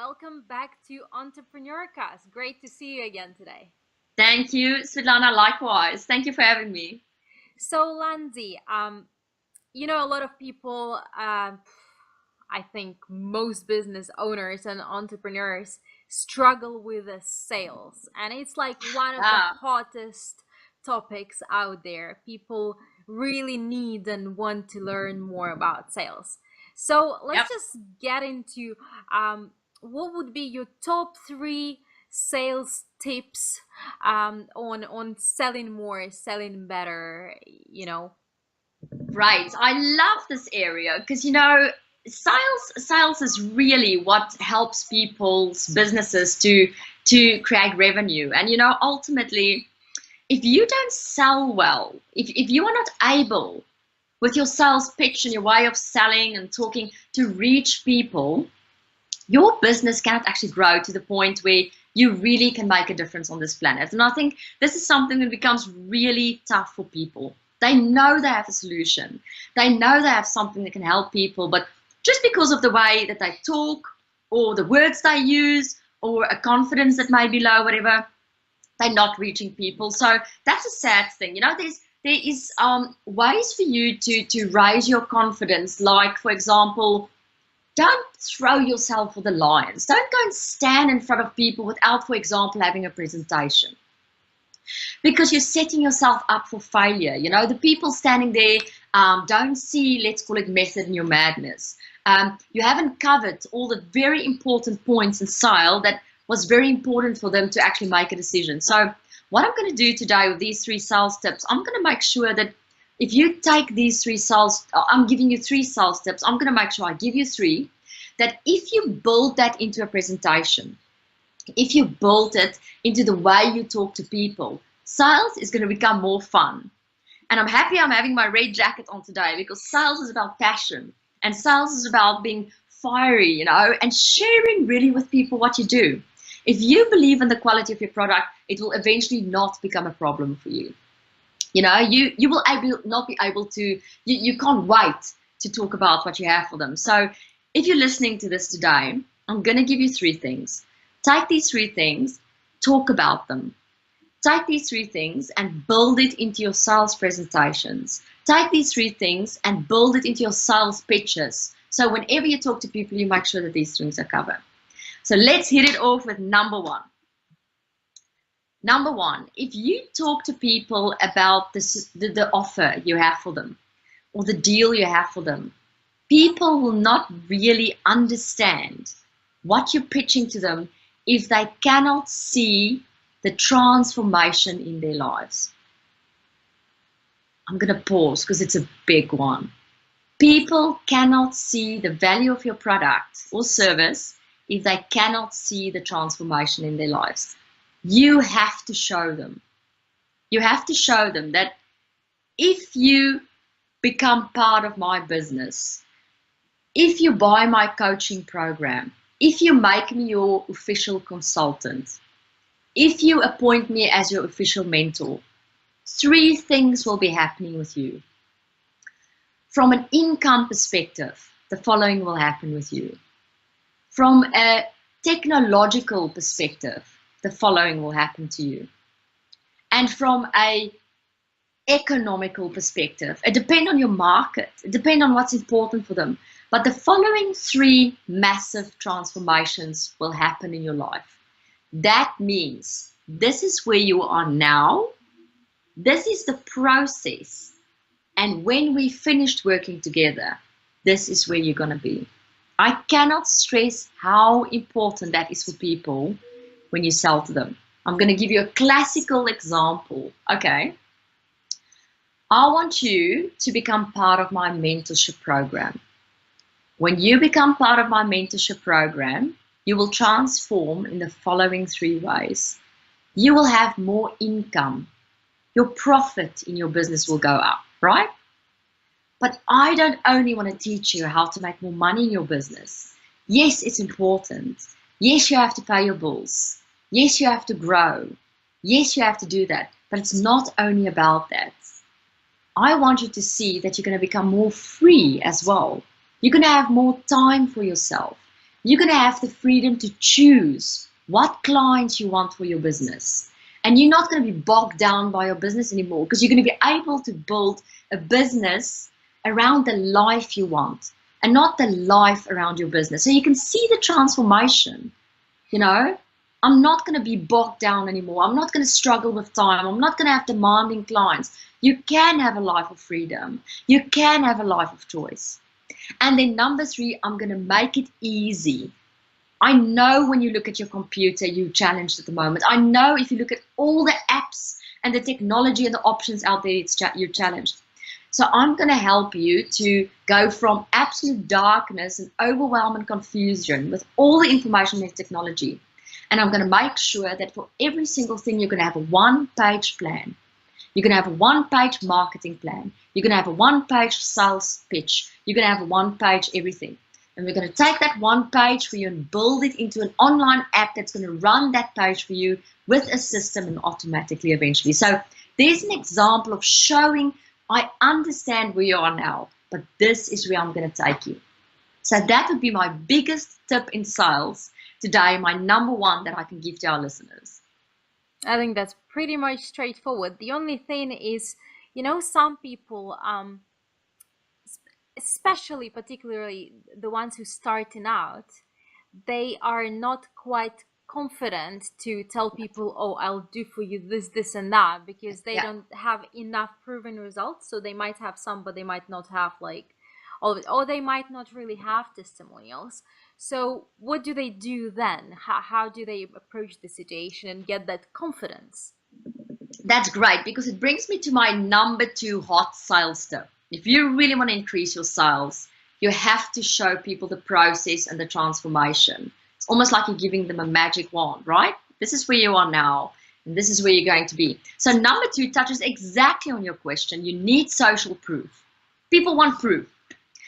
welcome back to Entrepreneurcast. Great to see you again today. Thank you, Svietlana. Likewise. Thank you for having me. So, Landi, a lot of people, I think most business owners and entrepreneurs struggle with the sales, and it's like one of the Ah, hottest topics out there. People really need and want to learn more about sales. So let's yep. just get into what would be your top three sales tips on selling more, selling better, Right. I love this area because sales is really what helps people's businesses to create revenue. And ultimately, if you don't sell well, if you are not able with your sales pitch and your way of selling and talking to reach people, your business cannot actually grow to the point where you really can make a difference on this planet. And I think this is something that becomes really tough for people. They know they have a solution. They know they have something that can help people, but just because of the way that they talk or the words they use or a confidence that may be low, whatever, they're not reaching people. So that's a sad thing. There is ways for you to raise your confidence, like, for example, don't throw yourself for the lions. Don't go and stand in front of people without, for example, having a presentation, because you're setting yourself up for failure. The people standing there don't see, let's call it, method in your madness. You haven't covered all the very important points in sale that was very important for them to actually make a decision. So what I'm going to do today with these three sales tips, I'm going to make sure that if you take these three sales, I'm giving you three sales tips. I'm going to make sure I give you three, that if you build that into a presentation, if you build it into the way you talk to people, sales is going to become more fun. And I'm happy I'm having my red jacket on today, because sales is about passion and sales is about being fiery, and sharing really with people what you do. If you believe in the quality of your product, it will eventually not become a problem for you. You will not be able to, you can't wait to talk about what you have for them. So if you're listening to this today, I'm going to give you three things. Take these three things, talk about them. Take these three things and build it into your sales presentations. Take these three things and build it into your sales pitches. So whenever you talk to people, you make sure that these things are covered. So let's hit it off with number one. Number one, if you talk to people about the offer you have for them or the deal you have for them, people will not really understand what you're pitching to them if they cannot see the transformation in their lives. I'm going to pause because it's a big one. People cannot see the value of your product or service if they cannot see the transformation in their lives. You have to show them. You have to show them that if you become part of my business, if you buy my coaching program, if you make me your official consultant, if you appoint me as your official mentor, three things will be happening with you. From an income perspective, the following will happen with you. From a technological perspective, the following will happen to you. And from a economical perspective, it depends on your market, it depends on what's important for them. But the following three massive transformations will happen in your life. That means this is where you are now. This is the process. And when we finished working together, this is where you're going to be. I cannot stress how important that is for people when you sell to them. I'm going to give you a classical example. Okay. I want you to become part of my mentorship program. When you become part of my mentorship program, you will transform in the following three ways. You will have more income. Your profit in your business will go up, right? But I don't only want to teach you how to make more money in your business. Yes, it's important. Yes, you have to pay your bills. Yes, you have to grow. Yes, you have to do that. But it's not only about that. I want you to see that you're going to become more free as well. You're going to have more time for yourself. You're going to have the freedom to choose what clients you want for your business. And you're not going to be bogged down by your business anymore, because you're going to be able to build a business around the life you want and not the life around your business. So you can see the transformation, you know. I'm not going to be bogged down anymore. I'm not going to struggle with time. I'm not going to have demanding clients. You can have a life of freedom. You can have a life of choice. And then number 3, I'm going to make it easy. I know when you look at your computer, you're challenged at the moment. I know if you look at all the apps and the technology and the options out there, you're challenged. So I'm going to help you to go from absolute darkness and overwhelm and confusion with all the information and technology. And I'm going to make sure that for every single thing, you're going to have a one-page plan. You're going to have a one-page marketing plan. You're going to have a one-page sales pitch. You're going to have a one-page everything. And we're going to take that one page for you and build it into an online app that's going to run that page for you with a system and automatically eventually. So there's an example of showing, I understand where you are now, but this is where I'm going to take you. So that would be my biggest tip in sales today, my number 1 that I can give to our listeners. I think that's pretty much straightforward. The only thing is, some people, especially particularly the ones who starting out, they are not quite confident to tell people, oh, I'll do for you this and that, because they don't have enough proven results. So they might have some, but they might not have like all of it, or they might not really have testimonials. So what do they do then? How do they approach the situation and get that confidence? That's great, because it brings me to my number 2 hot sales tip. If you really want to increase your sales, you have to show people the process and the transformation. It's almost like you're giving them a magic wand, right? This is where you are now, and this is where you're going to be. So number 2 touches exactly on your question. You need social proof. People want proof.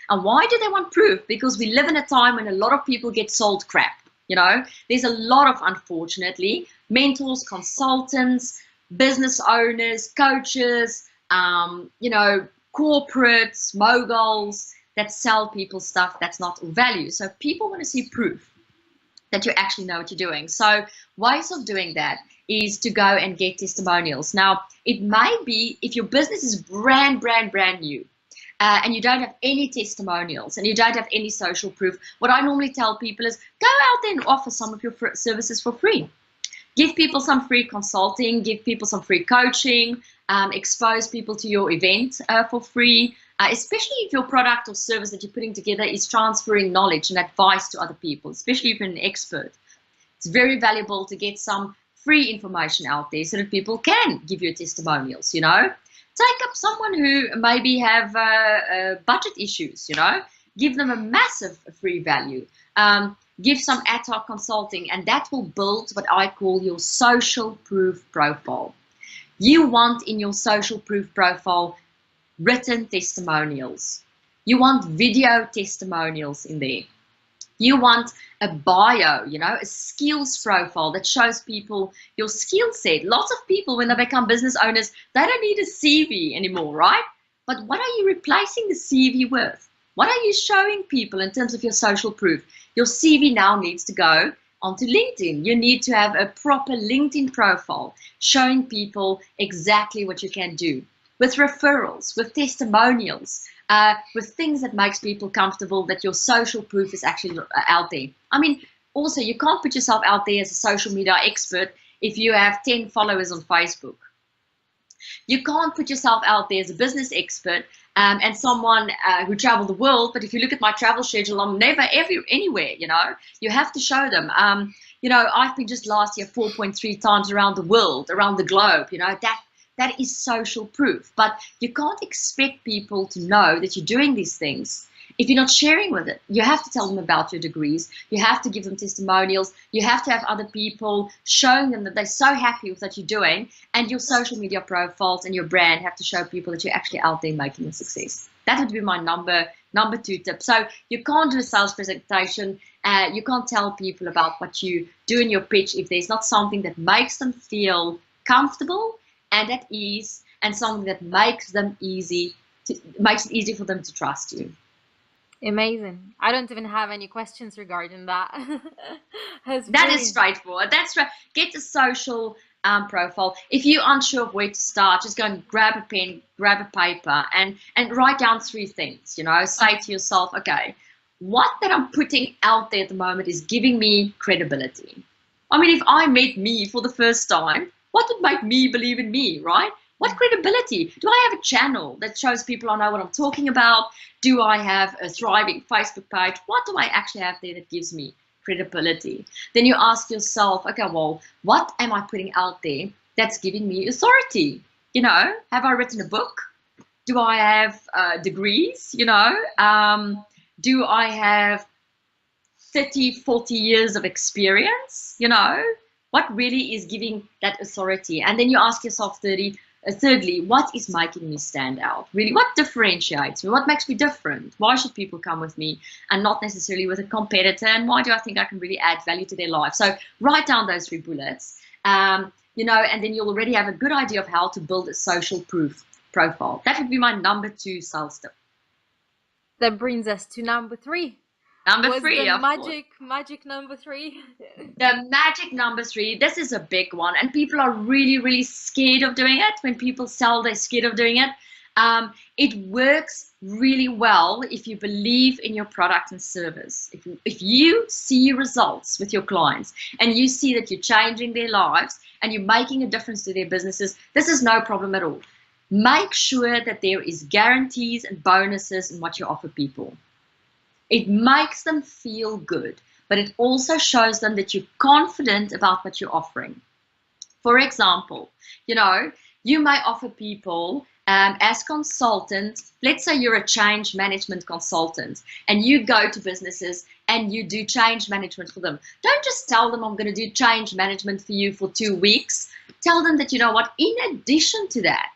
And why do they want proof? Because we live in a time when a lot of people get sold crap. There's a lot of, unfortunately, mentors, consultants, business owners, coaches, corporates, moguls that sell people stuff that's not of value. So people want to see proof that you actually know what you're doing. So ways of doing that is to go and get testimonials. Now, it may be if your business is brand new, and you don't have any testimonials and you don't have any social proof, what I normally tell people is go out there and offer some of your services for free. Give people some free consulting, give people some free coaching, expose people to your event for free, especially if your product or service that you're putting together is transferring knowledge and advice to other people, especially if you're an expert. It's very valuable to get some free information out there so that people can give you testimonials, Take up someone who maybe have budget issues, Give them a massive free value. Give some ad hoc consulting, and that will build what I call your social proof profile. You want in your social proof profile written testimonials. You want video testimonials in there. You want a bio, a skills profile that shows people your skill set. Lots of people, when they become business owners, they don't need a CV anymore, right? But what are you replacing the CV with? What are you showing people in terms of your social proof? Your CV now needs to go onto LinkedIn. You need to have a proper LinkedIn profile showing people exactly what you can do with referrals, with testimonials, with things that makes people comfortable that your social proof is actually out there. I mean, also, you can't put yourself out there as a social media expert if you have 10 followers on Facebook. You can't put yourself out there as a business expert and someone who traveled the world, but if you look at my travel schedule, I'm never anywhere, You have to show them. I've been just last year 4.3 times around the world, around the globe, that is social proof. But you can't expect people to know that you're doing these things if you're not sharing with it. You have to tell them about your degrees. You have to give them testimonials. You have to have other people showing them that they're so happy with what you're doing. And your social media profiles and your brand have to show people that you're actually out there making a success. That would be my number 2 tip. So you can't do a sales presentation. You can't tell people about what you do in your pitch if there's not something that makes them feel comfortable and at ease, and something that makes it easy for them to trust you. Amazing. I don't even have any questions regarding that. That's That is brilliant. straightforward. That's right. Get a social profile. If you're unsure of where to start, just go and grab a pen, grab a paper, and write down three things. Say to yourself, okay, what that I'm putting out there at the moment is giving me credibility. I mean, if I met me for the first time, what would make me believe in me, right? What credibility? Do I have a channel that shows people I know what I'm talking about? Do I have a thriving Facebook page? What do I actually have there that gives me credibility? Then you ask yourself, okay, well, what am I putting out there that's giving me authority? Have I written a book? Do I have degrees? Do I have 30, 40 years of experience? What really is giving that authority? And then you ask yourself, thirdly, what is making me stand out? Really, what differentiates me? What makes me different? Why should people come with me and not necessarily with a competitor? And why do I think I can really add value to their life? So write down those three bullets, and then you'll already have a good idea of how to build a social proof profile. That would be my number 2 sales tip. That brings us to number 3. Number What's the 3, of course. magic number 3? The magic number 3, this is a big one, and people are really, really scared of doing it. When people sell, they're scared of doing it. It works really well if you believe in your product and service. If you see results with your clients and you see that you're changing their lives and you're making a difference to their businesses, this is no problem at all. Make sure that there is guarantees and bonuses in what you offer people. It makes them feel good, but it also shows them that you're confident about what you're offering. For example, you may offer people as consultants. Let's say you're a change management consultant and you go to businesses and you do change management for them. Don't just tell them I'm going to do change management for you for 2 weeks. Tell them that, in addition to that,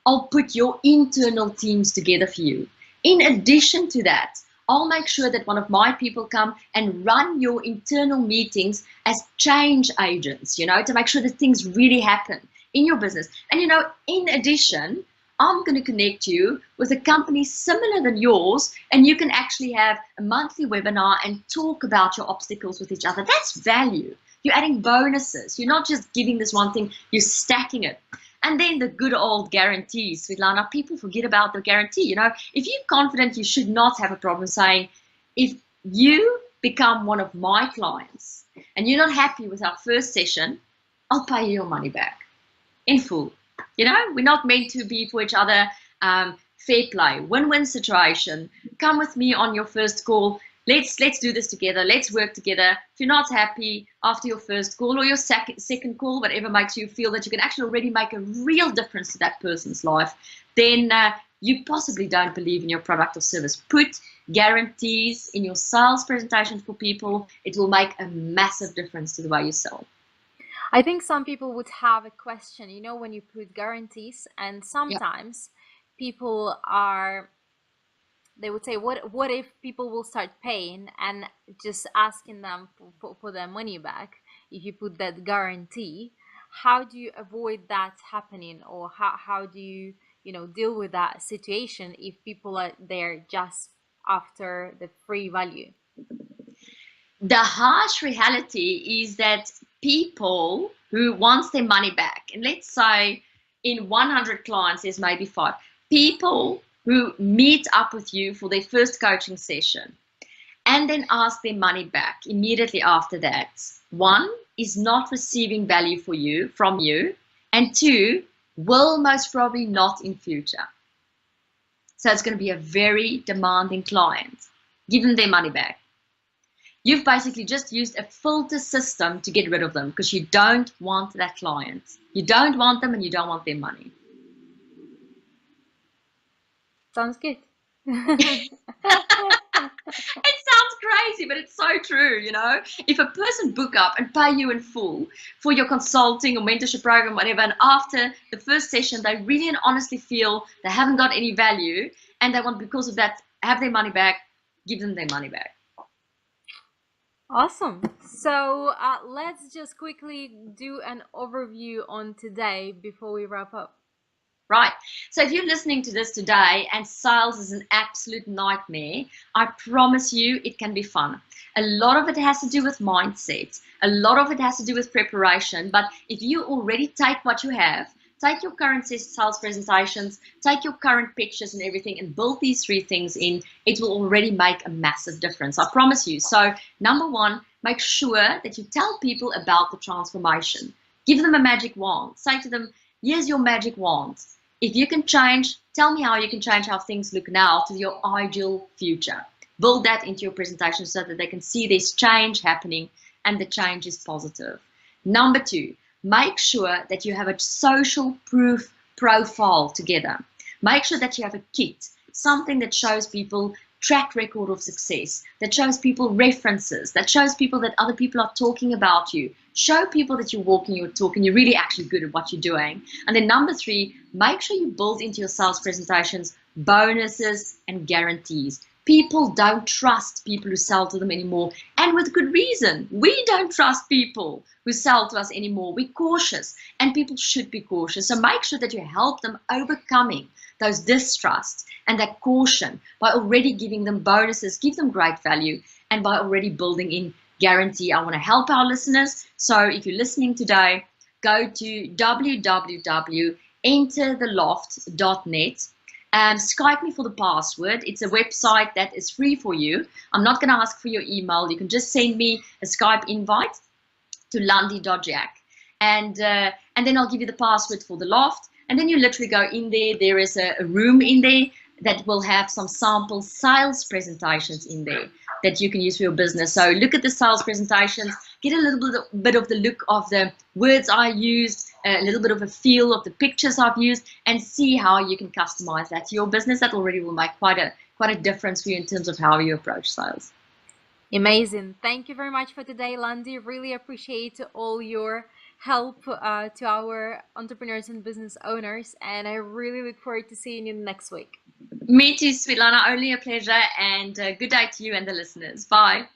I'll put your internal teams together for you. In addition to that, I'll make sure that one of my people come and run your internal meetings as change agents, to make sure that things really happen in your business. And, in addition, I'm going to connect you with a company similar than yours, and you can actually have a monthly webinar and talk about your obstacles with each other. That's value. You're adding bonuses. You're not just giving this one thing, you're stacking it. And then the good old guarantees, Svietlana, people forget about the guarantee. If you're confident, you should not have a problem saying, if you become one of my clients and you're not happy with our first session, I'll pay you your money back in full. We're not meant to be for each other. Fair play, win-win situation. Come with me on your first call. Let's do this together. Let's work together. If you're not happy after your first call or your second call, whatever makes you feel that you can actually already make a real difference to that person's life, then you possibly don't believe in your product or service. Put guarantees in your sales presentation for people. It will make a massive difference to the way you sell. I think some people would have a question, when you put guarantees, and sometimes people they would say, what if people will start paying and just asking them for their money back if you put that guarantee? How do you avoid that happening, or how do you deal with that situation if people are there just after the free value? The harsh reality is that people who wants their money back, and let's say in 100 clients there's maybe 5 people who meet up with you for their first coaching session and then ask their money back immediately after that. 1 is not receiving value from you, and 2 will most probably not in future. So it's going to be a very demanding client. Give them their money back. You've basically just used a filter system to get rid of them because you don't want that client. You don't want them and you don't want their money. Sounds good. It sounds crazy, but it's so true, If a person book up and pay you in full for your consulting or mentorship program, whatever, and after the first session, they really and honestly feel they haven't got any value and they want, because of that, have their money back, give them their money back. Awesome. So let's just quickly do an overview on today before we wrap up. Right. So if you're listening to this today and sales is an absolute nightmare, I promise you it can be fun. A lot of it has to do with mindset. A lot of it has to do with preparation. But if you already take what you have, take your current sales presentations, take your current pictures and everything and build these three things in, it will already make a massive difference. I promise you. So number one, make sure that you tell people about the transformation. Give them a magic wand. Say to them, here's your magic wand. If you can change, tell me how you can change how things look now to your ideal future. Build that into your presentation so that they can see there's change happening and the change is positive. Number two, make sure that you have a social proof profile together. Make sure that you have a kit, something that shows people track record of success, that shows people references, that shows people that other people are talking about you. Show people that you're walking your talk and you're really actually good at what you're doing. And then number three, make sure you build into your sales presentations bonuses and guarantees. People don't trust people who sell to them anymore, and with good reason. We don't trust people who sell to us anymore. We're cautious, and people should be cautious. So make sure that you help them overcoming those distrusts and that caution by already giving them bonuses, give them great value, and by already building in guarantee. I want to help our listeners. So if you're listening today, go to www.entertheloft.net. Skype me for the password. It's a website that is free for you. I'm not going to ask for your email. You can just send me a Skype invite to landi.jack. And then I'll give you the password for the loft. And then you literally go in there. There is a room in there that will have some sample sales presentations in there that you can use for your business. So look at the sales presentations, get a little bit of the look of the words I used, a little bit of a feel of the pictures I've used, and see how you can customize that to your business. That already will make quite a difference for you in terms of how you approach sales. Amazing. Thank you very much for today, Landi. Really appreciate all your help to our entrepreneurs and business owners, and I really look forward to seeing you next week. Me too, Svietlana. Only a pleasure, and good day to you and the listeners. Bye.